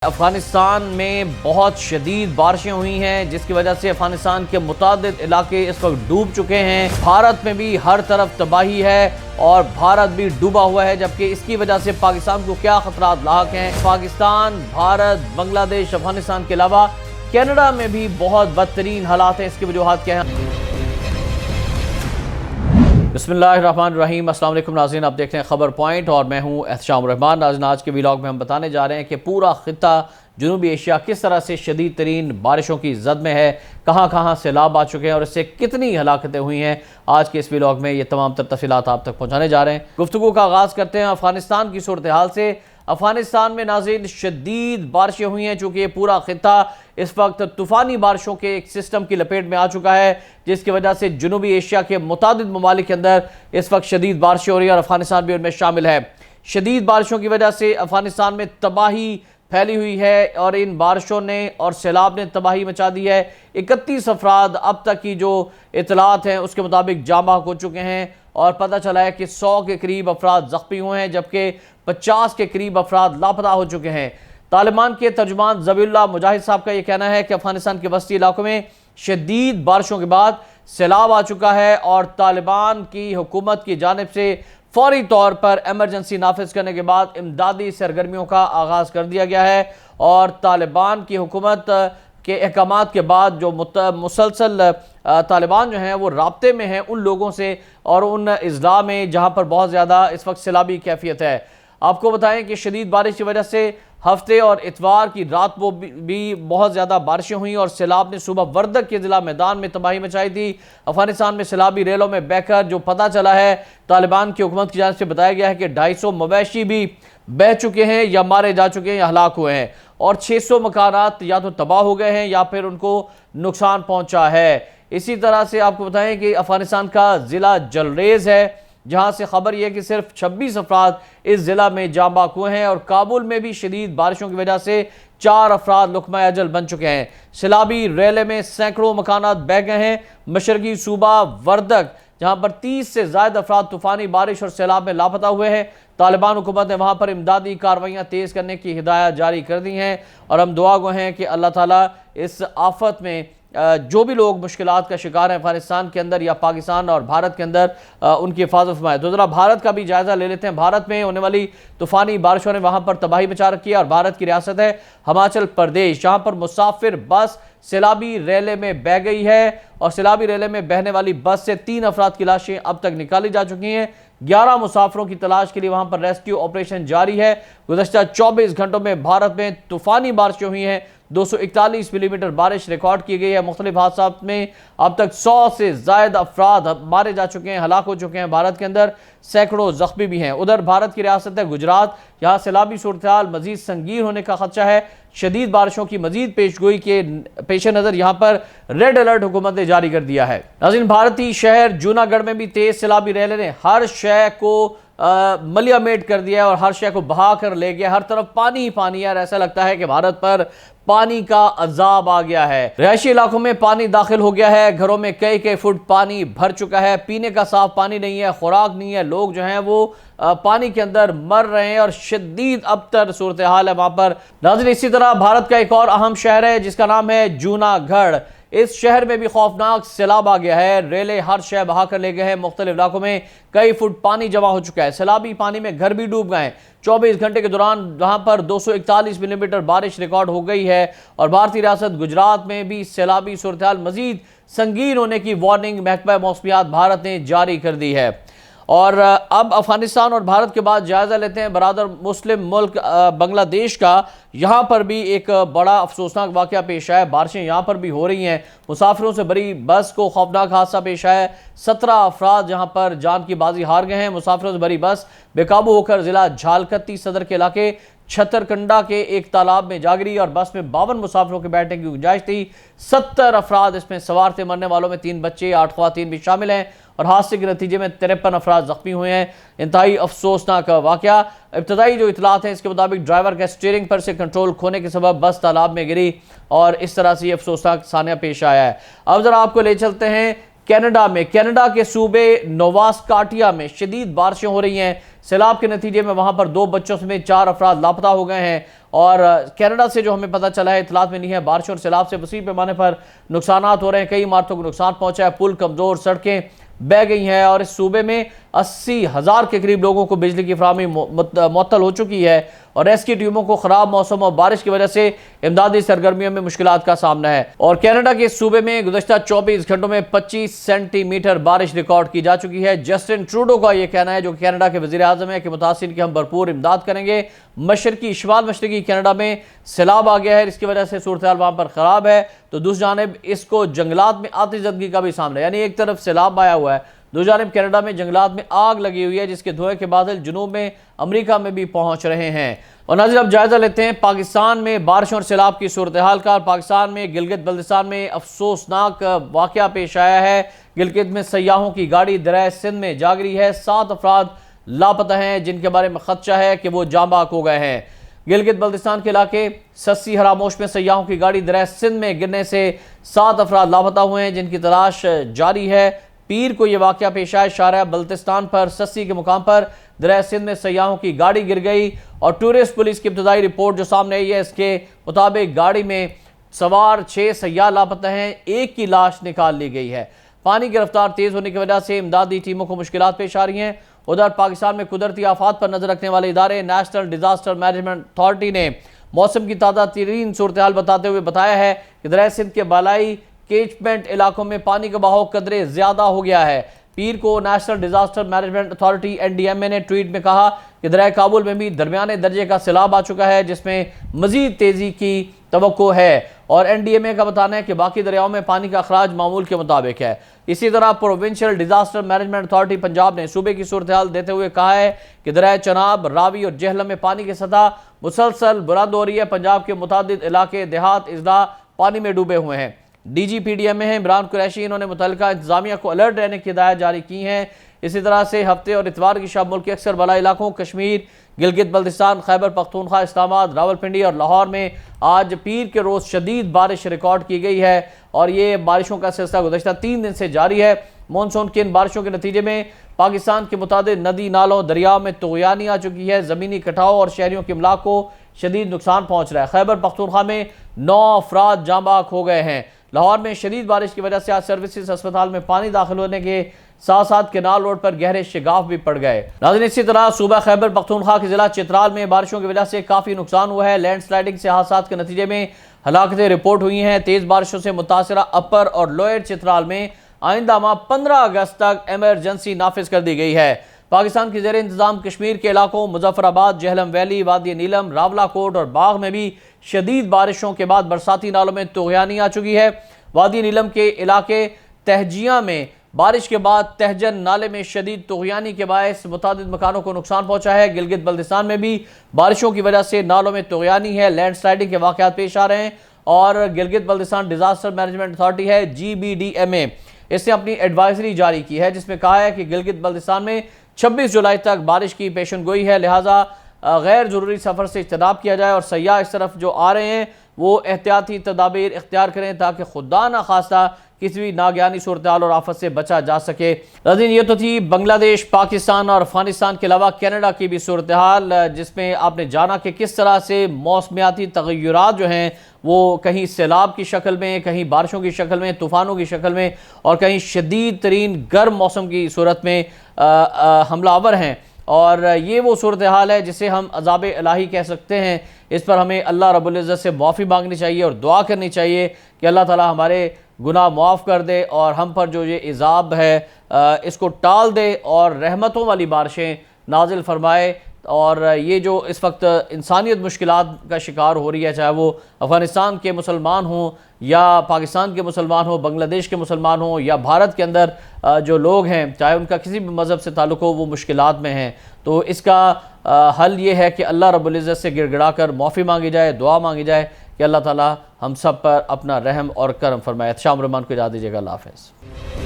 अफगानिस्तान में बहुत शदीद बारिशें हुई हैं जिसकी वजह से अफगानिस्तान के मुतादिद इलाके इस वक्त डूब चुके हैं। भारत में भी हर तरफ तबाही है और भारत भी डूबा हुआ है, जबकि इसकी वजह से पाकिस्तान को क्या खतरात लाहक हैं। पाकिस्तान, भारत, बांग्लादेश, अफगानिस्तान के अलावा कनाडा में भी बहुत बदतरीन हालात हैं। इसकी वजूहात क्या हैं? बिस्मिल्लाहिर्रहमानिर्रहीम। अस्सलाम वालेकुम नाज़रीन, आप देखते हैं खबर पॉइंट और मैं हूं एहतशाम रहमान। नाज़रीन, आज के व्लॉग में हम बताने जा रहे हैं कि पूरा खित्ता जनूबी एशिया किस तरह से शदीद तरीन बारिशों की जद में है, कहाँ कहाँ सैलाब आ चुके हैं और इससे कितनी हलाकतें हुई हैं। आज के इस व्लॉग में ये तमाम तर तफसीलात आप तक पहुँचाने जा रहे हैं। गुफ्तगू का आगाज़ करते हैं अफगानिस्तान की सूरत हाल से। अफगानिस्तान में नाज़रीन शदीद बारिशें हुई हैं, चूँकि ये पूरा खित्ता इस वक्त तूफ़ानी बारिशों के एक सिस्टम की लपेट में आ चुका है, जिसकी वजह से जनूबी एशिया के मुतादिद ममालिक के अंदर इस वक्त शदीद बारिशें हो रही है और अफगानिस्तान भी उनमें शामिल है। शदीद बारिशों की वजह से अफगानिस्तान में तबाही फैली हुई है और इन बारिशों ने और सैलाब ने तबाही मचा दी है। 31 अफराद अब तक की जो इतलात हैं उसके मुताबिक जाँ बहक हो चुके हैं और पता चला है कि 100 के करीब अफराद ज़ख्मी हुए हैं, जबकि 50 के करीब अफराद लापता हो चुके हैं। तालिबान के तर्जुमान ज़बीहुल्लाह मुजाहिद साहब का यह कहना है कि अफगानिस्तान के वस्ती इलाकों में शदीद बारिशों के बाद सैलाब आ चुका है और तालिबान की हुकूमत की जानिब से फौरी तौर पर एमरजेंसी नाफिज करने के बाद इमदादी सरगर्मियों का आगाज़ कर दिया गया है और तालिबान की हुकूमत के अहकामात के बाद जो मुसलसल तालिबान जो हैं वो राब्ते में हैं उन लोगों से और उन अजला में जहाँ पर बहुत ज़्यादा इस वक्त सैलाबी कैफियत है। आपको बताएं कि शदीद बारिश की वजह से हफ्ते और इतवार की रात को भी बहुत ज़्यादा बारिशें हुई और सैलाब ने सुबह वर्दक के ज़िला मैदान में तबाही मचाई थी। अफगानिस्तान में सैलाबी रेलों में बहकर जो पता चला है, तालिबान की हुकूमत की जानिब से बताया गया है कि 250 मवेशी भी बह चुके हैं या मारे जा चुके हैं या हलाक हुए हैं और 600 मकानात या तो तबाह हो गए हैं या फिर उनको नुकसान पहुँचा है। इसी तरह से आपको बताएं कि अफगानिस्तान का ज़िला जलरेज है, जहां से खबर यह है कि सिर्फ 26 अफराद इस जिला में जाँ बहक हुए हैं और काबुल में भी शदीद बारिशों की वजह से 4 अफराद लुकमा अजल बन चुके हैं। सैलाबी रेले में सैकड़ों मकानात बह गए हैं। मशरकी सूबा वर्दक, जहां पर 30 से ज़ायद अफराद तूफ़ानी बारिश और सैलाब में लापता हुए हैं। तालिबान हुकूमत ने वहां पर इमदादी कार्रवाइयाँ तेज़ करने की हिदायत जारी कर दी हैं और हम दुआ गो हैं कि अल्लाह ताला इस आफत में जो भी लोग मुश्किलात का शिकार हैं अफगानिस्तान के अंदर या पाकिस्तान और भारत के अंदर उनकी हिफाजत फरमाए। तो ज़रा भारत का भी जायज़ा ले लेते हैं। भारत में होने वाली तूफ़ानी बारिशों ने वहाँ पर तबाही मचा रखी है और भारत की रियासत है हिमाचल प्रदेश, जहाँ पर मुसाफिर बस सैलाबी रेले में बह गई है और सैलाबी रेले में बहने वाली बस से 3 अफराद की लाशें अब तक निकाली जा चुकी हैं। 11 मुसाफिरों की तलाश के लिए वहाँ पर रेस्क्यू ऑपरेशन जारी है। गुज़श्ता 24 घंटों में भारत में तूफ़ानी बारिशें हुई हैं। 241 मिलीमीटर बारिश रिकॉर्ड की गई है। मुख्तलिफ हादसात में अब तक 100 से ज़ायद अफराद मारे जा चुके हैं, हलाक हो चुके हैं। भारत के अंदर सैकड़ों जख्मी भी हैं। उधर भारत की रियासत है गुजरात, यहाँ सैलाबी सूरत हाल मजीद संगीन होने का खदशा है। शदीद बारिशों की मजीद पेशगोई के पेश नज़र यहाँ पर रेड अलर्ट हुकूमत ने जारी कर दिया है। नाज़रीन, भारतीय शहर जूनागढ़ में भी तेज सैलाबी रेले ने हर शय को मलियामेट कर दिया और हर शय को बहा कर ले गया। हर तरफ पानी ही पानी है और ऐसा लगता है कि भारत पर पानी का अजाब आ गया है। रिहायशी इलाकों में पानी दाखिल हो गया है, घरों में कई फुट पानी भर चुका है। पीने का साफ पानी नहीं है, खुराक नहीं है, लोग जो हैं वो पानी के अंदर मर रहे हैं और शदीद अबतर सूरत हाल है वहां पर। नाज़रीन, इसी तरह भारत का एक और अहम शहर है जिसका नाम है जूनागढ़। इस शहर में भी खौफनाक सैलाब आ गया है। रेले हर शय बहा कर ले गए हैं। मुख्तलिफ इलाकों में कई फुट पानी जमा हो चुका है। सैलाबी पानी में घर भी डूब गए। 24 घंटे के दौरान वहां पर 241 मिलीमीटर बारिश रिकॉर्ड हो गई है और भारतीय रियासत गुजरात में भी सैलाबी सूरत हाल मजीद संगीन होने की वार्निंग महकमा मौसमियात भारत ने जारी कर दी है। और अब अफगानिस्तान और भारत के बाद जायज़ा लेते हैं बरादर मुस्लिम मुल्क बांग्लादेश का। यहाँ पर भी एक बड़ा अफसोसनाक वाक़या पेश आया। बारिशें यहाँ पर भी हो रही हैं। मुसाफिरों से भरी बस को खौफनाक हादसा पेश आया। 17 अफराद यहाँ पर जान की बाजी हार गए हैं। मुसाफिरों से भरी बस बेकाबू होकर ज़िला झालकत्ती सदर के इलाके छतरकंडा के एक तालाब में जा गिरी और बस में 52 मुसाफिरों के बैठने की गुंजाइश थी। 70 अफराद इसमें सवार थे। मरने वालों में 3 बच्चे, 8 ख्वातीन भी शामिल हैं और हादसे के नतीजे में 53 अफराद जख्मी हुए हैं। इंतहाई अफसोसनाक वाक़या। इब्तदाई जो इतलात हैं इसके मुताबिक ड्राइवर का स्टीयरिंग पर से कंट्रोल खोने के सबब बस तालाब में गिरी और इस तरह से ये अफसोसनाक सानिया पेश आया है। अब जरा आपको ले चलते हैं कनाडा के सूबे नोवा स्कॉटिया में शदीद बारिशें हो रही हैं। सैलाब के नतीजे में वहां पर 2 बच्चों समेत 4 अफराद लापता हो गए हैं। और कनाडा से जो हमें पता चला है, इतलात में नहीं है, बारिश और सैलाब से वसी पैमाने पर नुकसान हो रहे हैं। कई इमारतों को नुकसान पहुंचा है, पुल कमजोर, सड़कें बह गई हैं और इस सूबे में 80,000 के करीब लोगों को बिजली की फराहमी मुअत्तल हो चुकी है और रेस्क्यू टीमों को खराब मौसम और बारिश की वजह से इमदादी सरगर्मियों में मुश्किलात का सामना है। और कनाडा के सूबे में गुज़श्ता 24 घंटों में 25 सेंटीमीटर बारिश रिकॉर्ड की जा चुकी है। जस्टिन ट्रूडो का यह कहना है, जो कनाडा के वज़ीर आज़म है, कि मुतासिरीन की हम भरपूर इमदाद करेंगे। मशरकी शुमाल मशरकी कनाडा में सैलाब आ गया है, इसकी वजह से सूरत हाल वहां पर खराब है। तो दूसरी जानिब इसको जंगलात में आतिशज़दगी का भी सामना है, यानी एक तरफ सैलाब आया हुआ है, दूसरी जानिब कनाडा में जंगलात में आग लगी हुई है, जिसके धुएं के बादल जुनूब में अमेरिका में भी पहुंच रहे हैं। और नाज़रीन, अब जायजा लेते हैं पाकिस्तान में बारिश और सैलाब की सूरत हाल का। पाकिस्तान में गिलगित बल्तिस्तान में अफसोसनाक वाक़या पेश आया है। गिलगित में सयाहों की गाड़ी दरियाए सिंध में जा गिरी है। 7 अफराद लापता हैं, जिनके बारे में खदशा है कि वो जांबाक हो गए हैं। गिलगित बल्तिस्तान के इलाके सस्सी हरामोश में सयाहों की गाड़ी दरियाए सिंध में गिरने से 7 अफराद लापता हुए हैं, जिनकी तलाश जारी है। पीर को यह वाक़या पेश आया शारा बल्तिस्तान पर सस्सी के मुकाम पर दरिया सिंध में सयाहों की गाड़ी गिर गई। और टूरिस्ट पुलिस की इब्तदाई रिपोर्ट जो सामने आई है, इसके मुताबिक गाड़ी में सवार 6 सयाह लापता हैं, एक की लाश निकाल ली गई है। पानी की रफ्तार तेज होने की वजह से इमदादी टीमों को मुश्किलात पेश आ रही हैं। उधर पाकिस्तान में कुदरती आफात पर नजर रखने वाले इदारे नेशनल डिजास्टर मैनेजमेंट अथॉरिटी ने मौसम की ताज़ा तरीन सूरत हाल बताते हुए बताया है कि दरिया सिंध के बालाई केचमेंट इलाकों में पानी का बहाव कदरे ज्यादा हो गया है। पीर को national disaster management authority NDMA ने ट्वीट में कहा कि दरिया काबुल में भी दरमियाने दर्जे का सैलाब आ चुका है, जिसमें मजीद तेजी की तवक्को है। और NDMA का बताना है कि बाकी दरियाओं में पानी का अखराज मामूल के मुताबिक है। इसी तरह provincial disaster management authority Punjab ने सूबे की सूरत हाल देते हुए कहा है कि दरिया चनाब, रावी और जेहलम में पानी की सतह मुसलसल बुलंद हो रही है। पंजाब के मुतादिद इलाके, देहात, इजला पानी में डूबे हुए हैं। DGPDMA है इमरान कुरैशी, इन्होंने मुतल्लिका इंतजामिया को अलर्ट रहने की हिदायत जारी की हैं। इसी तरह से हफ्ते और इतवार की शब मुल्क के अक्सर बला इलाकों कश्मीर, गिलगित बल्तिस्तान, खैबर पख्तूनख्वा, इस्लामाबाद, रावलपिंडी और लाहौर में आज पीर के रोज़ शदीद बारिश रिकॉर्ड की गई है और ये बारिशों का सिलसिला गुज़श्ता 3 दिन से जारी है। मानसून की इन बारिशों के नतीजे में पाकिस्तान के मुताबिक नदी नालों दरियाओं में तुग़यानी आ चुकी है। ज़मीनी कटाव और शहरियों के इमलाक को शदीद नुकसान पहुँच रहा है। खैबर पख्तूनख्वा में 9 अफराद जांबाक हो गए हैं। लाहौर में शदीद बारिश की वजह से आज सर्विसेज अस्पताल में पानी दाखिल होने के साथ साथ केनाल रोड पर गहरे शिगाफ भी पड़ गए। नाज़रीन, इसी तरह सूबा खैबर पख्तूनख्वा के जिला चित्राल में बारिशों की वजह से काफ़ी नुकसान हुआ है। लैंडस्लाइडिंग से हादसात के नतीजे में हलाकतें रिपोर्ट हुई हैं। तेज़ बारिशों से मुतासरा अपर और लोअर चित्राल में आइंदा माह 15 अगस्त तक एमरजेंसी नाफिज कर दी गई है। पाकिस्तान के ज़ेर इंतजाम कश्मीर के इलाकों मुजफ्फराबाद, जेहलम वैली, वादी नीलम, रावलाकोट और बाग में भी शदीद बारिशों के बाद बरसाती नालों में तुग़यानी आ चुकी है। वादी नीलम के इलाके तहजिया में बारिश के बाद तहजन नाले में शदीद तुग़यानी के बायस मुतादिद मकानों को नुकसान पहुंचा है। गिलगित बल्तिस्तान में भी बारिशों की वजह से नालों में तुग़यानी है, लैंडस्लाइडिंग के वाक़यात पेश आ रहे हैं। और Gilgit Baltistan disaster management authority है GBDMA, इसने अपनी एडवाइजरी जारी की है, जिसमें कहा है कि गिलगित बल्तिस्तान में 26 जुलाई तक बारिश की पेशन गोई है, लिहाजा गैर ज़रूरी सफ़र से इज्तनाब किया जाए और सयाह इस तरफ जो आ रहे हैं वो एहतियाती तदाबीर इख्तियार करें ताकि खुदा न खास्ता किसी भी नागयानी सूरत हाल और आफत से बचा जा सके। नाज़रीन, ये तो थी बांग्लादेश, पाकिस्तान और अफगानिस्तान के अलावा कनाडा की भी सूरत हाल, जिसमें आपने जाना कि किस तरह से मौसमियाती तग़य्युरात जो हैं वो कहीं सैलाब की शक्ल में, कहीं बारिशों की शक्ल में, तूफ़ानों की शक्ल में और कहीं शदीद तरीन गर्म मौसम की सूरत में हमलावर हैं। और ये वो सूरत हाल है जिसे हम अज़ाब इलाही कह सकते हैं। इस पर हमें अल्लाह रब्बुल इज़्ज़त से माफ़ी मांगनी चाहिए और दुआ करनी चाहिए कि अल्लाह ताला हमारे गुनाह माफ़ कर दे और हम पर जो ये इज़ाब है इसको टाल दे और रहमतों वाली बारिशें नाजिल फरमाए। और ये जो इस वक्त इंसानियत मुश्किलात का शिकार हो रही है, चाहे वो अफ़गानिस्तान के मुसलमान हों या पाकिस्तान के मुसलमान हों, बांग्लादेश के मुसलमान हों या भारत के अंदर जो लोग हैं, चाहे उनका किसी भी मज़हब से ताल्लुक़ हो, वो मुश्किलात में हैं। तो इसका हल ये है कि अल्लाह रब्बुल इज़्ज़त से गिड़गिड़ा कर माफ़ी मांगी जाए, दुआ मांगी जाए कि अल्लाह ताला हम सब पर अपना रहम और करम फरमाए। शाम रहमान को इजाज़त दीजिएगा। अल्लाह हाफ़िज़।